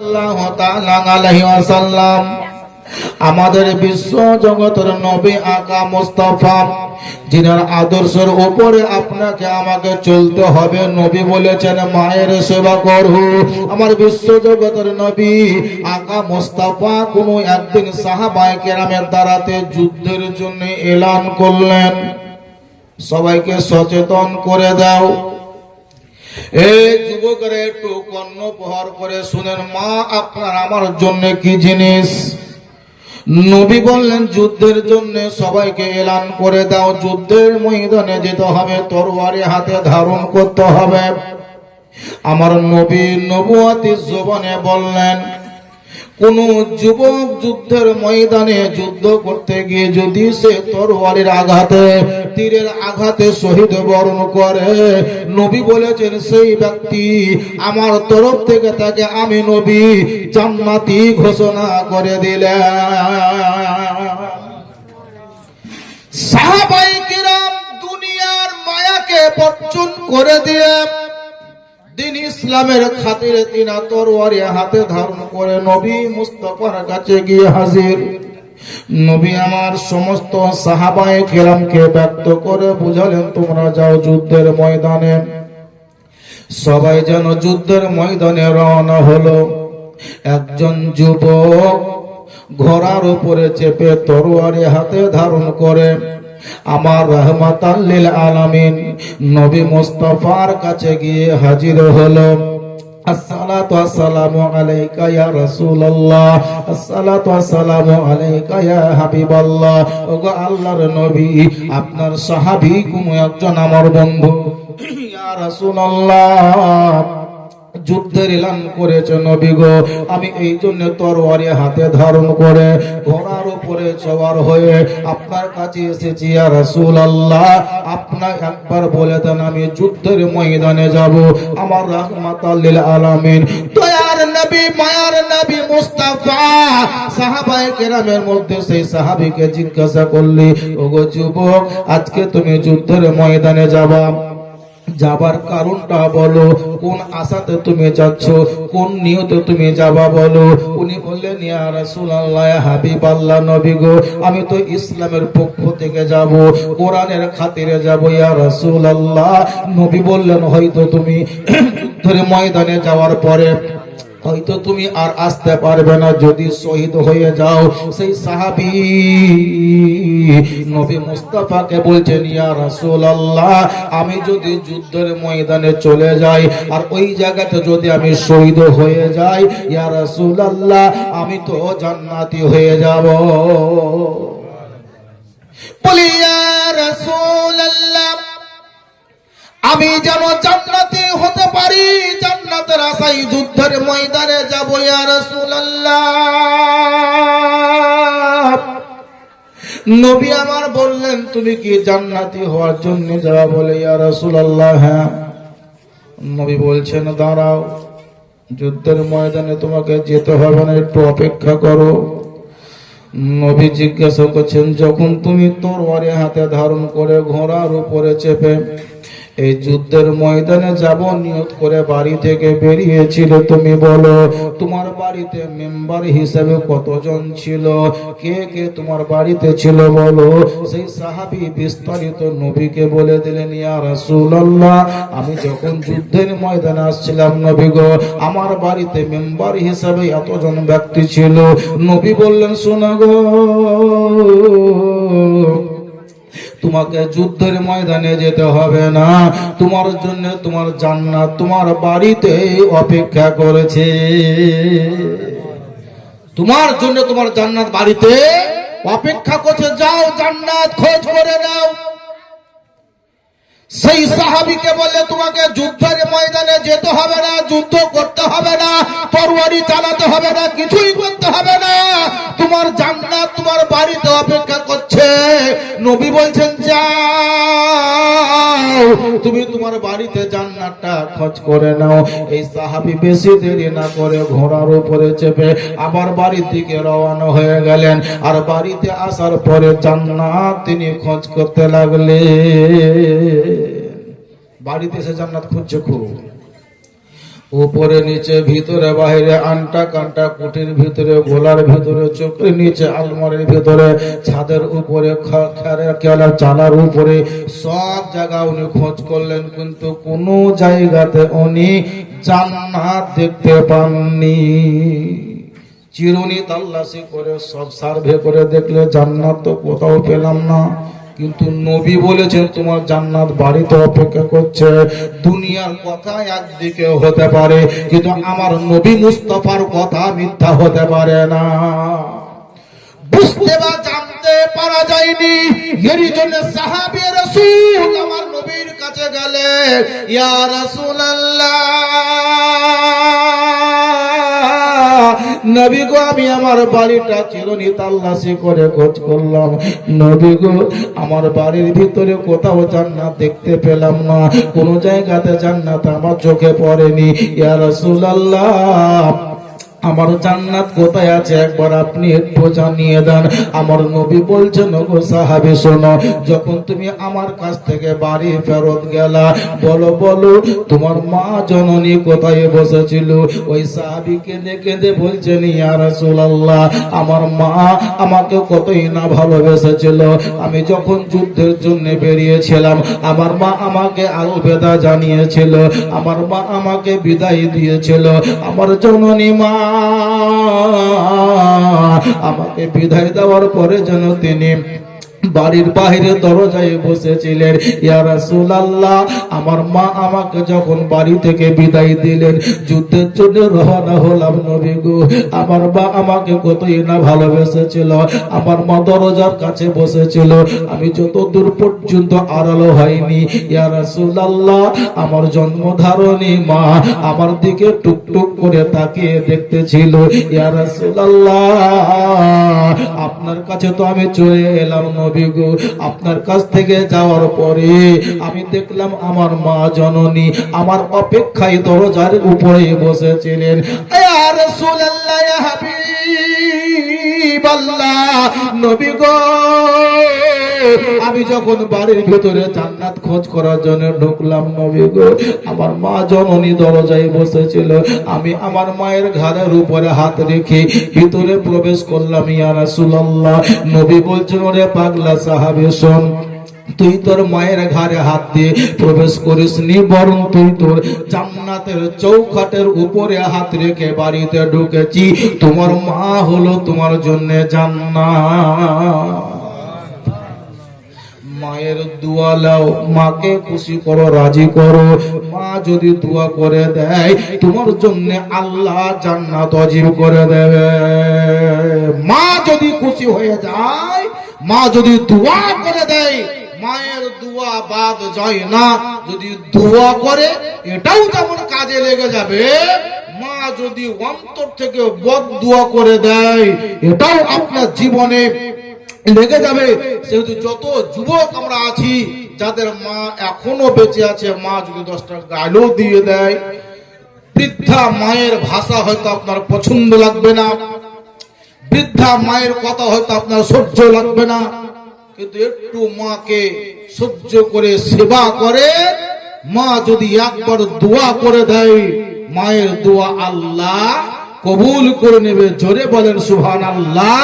সাল্লাল্লাহু তাআলা আলাইহি ওয়াসাল্লাম আমাদের বিশ্ব জগতের নবী আকা মুস্তাফা, যিনার আদর্শের উপরে আপনাকে আমাকে চলতে হবে। নবী বলেছেন মায়ের সেবা করো। আমার বিশ্ব জগতের নবী আকা মুস্তাফা কোনো একদিন সাহাবায়ে কেরামের দ্বারাতে যুদ্ধের জন্য এলান করলেন, সবাইকে সচেতন করে দাও। এই যুবকরা একটু কর্ণপ্রহর করে শুনেন, মা আপনার আমার জন্য কি জিনিস? নবী বললেন যুদ্ধের জন্য সবাইকে এলান করে দাও, যুদ্ধের ময়দানে যেতে হবে, তরবারি হাতে ধারণ করতে হবে। আমার নবী নবুয়তের জবানে বললেন কোন যুবক যুদ্ধের ময়দানে যুদ্ধ করতে গিয়ে যদি সে তরবারির আঘাতে, তীরের আঘাতে শহীদ বরণ করে, নবী বলেছেন সেই ব্যক্তি আমার তরফ থেকে তাকে আমি নবী জান্নাতি ঘোষণা করে দিলেন। সাহাবায়ে কিরাম দুনিয়ার মায়াকে বর্জন করে দিয়ে দিন ইসলামের খাতিরে তিনা তরবারি হাতে ধারণ করে নবী মুস্তাফার কাছে গিয়ে হাজির। নবী আমার সমস্ত সাহাবায়ে কেরামকে ব্যক্ত করে বুঝালেন তোমরা যাও যুদ্ধের ময়দানে। সবাই যেন যুদ্ধের ময়দানে রওনা হলো। একজন যুবক ঘোড়ার উপরে চেপে তরবারি হাতে ধারণ করে আমার রাহমাতাল লিল আলামিন নবী মুস্তাফার কাছে গিয়ে হাজির হলো। আসসালাতু ওয়াসসালামু আলাইকা ইয়া রাসূলুল্লাহ, আসসালাতু ওয়াসসালামু আলাইকা ইয়া হাবিবাল্লাহ। ওগো আল্লাহর নবী, আপনার সাহাবী কোন একজন আমার বন্ধু ইয়া রাসূলুল্লাহ যুদ্ধের এলান করেছে নবী গো, আমি এই জন্য তরবারি হাতে ধারণ করে ঘোড়ার উপরে সওয়ার হয়ে আপনার কাছে এসেছি ইয়া রাসূলুল্লাহ। আপনি একবার বলে দেন আমি যুদ্ধের ময়দানে যাব। আমার রাহমাতাল লিল আলামিন দয়ার নবী মায়ার নবী মুস্তাফা সাহাবায়ে কেরামের মধ্যে সেই সাহাবীকে জিজ্ঞাসা করলি, ওগো যুবক আজকে তুমি যুদ্ধের ময়দানে যাবা, যাবার কারণটা বলো, কোন আশাতে তুমি যাচ্ছ, কোন নিয়তে তুমি যাবা বলো। উনি বললেন ইয়া রাসূলুল্লাহ ইয়া হাবিবাল্লাহ নবী গো, আমি তো ইসলামের পক্ষ থেকে যাব, কোরআনের খাতিরে যাব ইয়া রাসূলুল্লাহ। নবী বললেন হয়তো তুমি যুদ্ধের ময়দানে যাওয়ার পরে হয়তো তুমি আর আসতে পারবে না, যদি শহীদ হয়ে যাও। সেই সাহাবী নবী মুস্তাফাকে বলছেন ইয়া রাসূলুল্লাহ আমি যদি যুদ্ধের ময়দানে চলে যাই আর ওই জায়গাতে যদি আমি শহীদ হয়ে যাই, ইয়া রাসূলুল্লাহ আমি তো জান্নাতি হয়ে যাব। বলি ইয়া রাসূলুল্লাহ আমি যেন জান্নাতি হতে পারি, জান্নাতের আশায় যুদ্ধের ময়দানে যাব ইয়া রাসূলুল্লাহ। নবী আমার বললেন তুমি কি জান্নাতি হওয়ার জন্য যাওয়া? বলে ইয়া রাসূলুল্লাহ হ্যাঁ। নবী বলছেন দাঁড়াও, যুদ্ধের ময়দানে তোমাকে যেতে হবে না, একটু অপেক্ষা করো। নবী জিজ্ঞাসা করছেন যখন তুমি তরবারি হাতে ধারণ করে ঘোড়ার উপরে চেপে এই যুদ্ধের ময়দানে যাব নিয়ত করে বাড়ি থেকে বেরিয়েছিল, তুমি বলো তোমার বাড়িতে মেম্বার হিসেবে কতজন ছিল, কে কে তোমার বাড়িতে ছিল বলো। সেই সাহাবী বিস্তারিত নবীকে বলে দিলেন ইয়া রাসূলুল্লাহ আমি যখন যুদ্ধের ময়দানে আসছিলাম নবী গো, আমার বাড়িতে মেম্বার হিসেবে এতজন ব্যক্তি ছিল। নবী বললেন শোনো গো, তোমাকে যুদ্ধের ময়দানে যেতে হবে না, তোমার জন্য তোমার জান্নাত তোমার বাড়িতে অপেক্ষা করেছে। তোমার জন্য তোমার জান্নাত বাড়িতে অপেক্ষা করছে, যাও জান্নাত খোঁজ করে নাও। সেই সাহাবীকে বলে তোমাকে যুদ্ধের ময়দানে যেতে হবে না, যুদ্ধ করতে হবে না, তরবারি চালাতে হবে না, কিছুই করতে হবে না, তোমার জান্নাত তোমার বাড়িতে অপেক্ষা করছে। নবী বলছেন যাও তুমি তোমার বাড়িতে জান্নাতটা খোঁজ করে নাও। এই সাহাবী বেশি দেরি না করে ঘোড়ার উপরে চেপে আবার বাড়ির দিকে রওনা হয়ে গেলেন। আর বাড়িতে আসার পরে জান্নাত তিনি খোঁজ করতে লাগলেন। বাড়িতে এসে জান্নাত খুঁজছে খুব। উপরে নিচে ভিতরে বাইরে আন্টা কান্টা কুটির ভিতরে গোলার ভিতরে চোখের নিচে আলমারির ভিতরে ছাদের উপরে চালার উপরে সব জায়গা উনি খোঁজ করলেন, কিন্তু কোন জায়গাতে উনি জান্নাত দেখতে পাননি। চিরুনি তাল্লাশি করে সব সার্ভে করে দেখলে জান্নাত তো কোথাও পেলাম না। কিন্তু নবী বলেছেন তোমার জান্নাত বাড়িতে অপেক্ষা করছে। দুনিয়ার কথা একদিকে হতে পারে, কিন্তু আমার নবী মুস্তাফার কথা মিথ্যা হতে পারে না। বুঝতে বা জানতে পারা যায়নি, এর জন্য সাহাবী রাসূল আমার নবীর কাছে গেলেন, ইয়া রাসূলুল্লাহ, নবী গো আমি আমার বাড়িটা চিরুনি তাল্লাশি করে খোঁজ করলাম, নবী গো আমার বাড়ির ভিতরে কোথাও জান্নাত দেখতে পেলাম না, কোন জায়গাতে জান্নাত আমার চোখে পড়েনি। ইয়া রাসূলুল্লাহ, আমার জান্নাত কোথায় আছে একবার আপনি একটু জানিয়ে দেন। আমার নবী বলছেন, গো সাহাবী শোনো, যখন তুমি আমার কাছ থেকে বাড়ি ফেরত গেলা, বলো বলো তোমার মা জননী কোথায় বসেছিল? ওই সাহাবী কেঁদে কেঁদে বলছেন, ইয়া রাসূলুল্লাহ, আমার মা আমাকে কতই না ভালোবেসেছিল। আমি যখন যুদ্ধের জন্য বেরিয়েছিলাম, আমার মা আমাকে আলবেদা জানিয়েছিল, আমার মা আমাকে বিদায় দিয়েছিল। আমার জননী মা আমাকে বিদায় দেওয়ার পরে যেন তিনি বাড়ির বাইরে দরজায় বসেছিলেন। ইয়া রাসূলুল্লাহ, আমার মা আমাকে যখন বাড়ি থেকে বিদায় দিলেন, যুদ্ধের জন্য রওনা হলাম, নবী গো আমার মা আমাকে কতই না ভালোবেসেছিল। আমার মা দরজার কাছে বসেছিল, আমি যত দূর পর্যন্ত আড়ালো হয়নি। ইয়া রাসূলুল্লাহ, আমার জন্মধারণী মা আমার দিকে টুকটুক করে তাকিয়ে দেখতেছিল। ইয়া রাসূলুল্লাহ, আপনার কাছে তো আমি চলে এলাম, নবী গো আপনার কাছ থেকে যাওয়ার পরে আমি দেখলাম আমার মা জননী আমার অপেক্ষায় দরজার উপরে বসেছিলেন। ইয়া রাসূলুল্লাহ, ইয়া হাবিবাল্লাহ, নবী গো আমি যখন বাড়ির ভিতরে জান্নাত খোঁজ করার জন্য ঢুকলাম, নবী গো আমার মা জননী দরজায় বসেছিল। আমি আমার মায়ের ঘাড়ের উপরে হাত রেখে ভিতরে প্রবেশ করলাম। ইয়া রাসূলুল্লাহ, নবী বলছেন, ওরে পাগলা সাহাবী শোন, তুই তোর মায়ের ঘাড়ে হাত দিয়ে প্রবেশ করিসনি, বরং তুই তোর জান্নাতের চৌখাটের উপরে হাত রেখে বাড়িতে ঢুকেছি। তোমার মা হলো তোমার জন্য জান্নাত। মায়ের দোয়া লাও, মাকে খুশি করো, রাজি করো। মা যদি দোয়া করে দেয় তোমার জন্য আল্লাহ জান্নাত ওয়াজিব করে দেবে। মা যদি খুশি হয়ে যায়, মা যদি দোয়া করে দেয়, মায়ের দোয়া বাদ যায় না। যদি দোয়া করে এটাও যেমন কাজে লেগে যাবে, মা যদি অন্তর থেকে বদদোয়া করে দেয় এটাও আপনার জীবনে লেগে যাবে। সেহেতু যত যুবক আমরা আছি যাদের মা এখনো বেঁচে আছে, মা যদি 10টা গালও দিয়ে দেয়, বৃদ্ধা মায়ের ভাষা হয়তো আপনার পছন্দ লাগবে না, বৃদ্ধা মায়ের কথা হয়তো আপনার সহ্য লাগবে না, কিন্তু একটু মাকে সহ্য করে সেবা করে, মা যদি একবার দোয়া করে দেয়, মায়ের দোয়া আল্লাহ কবুল করে নেবে। জোরে বলেন সুবহানাল্লাহ।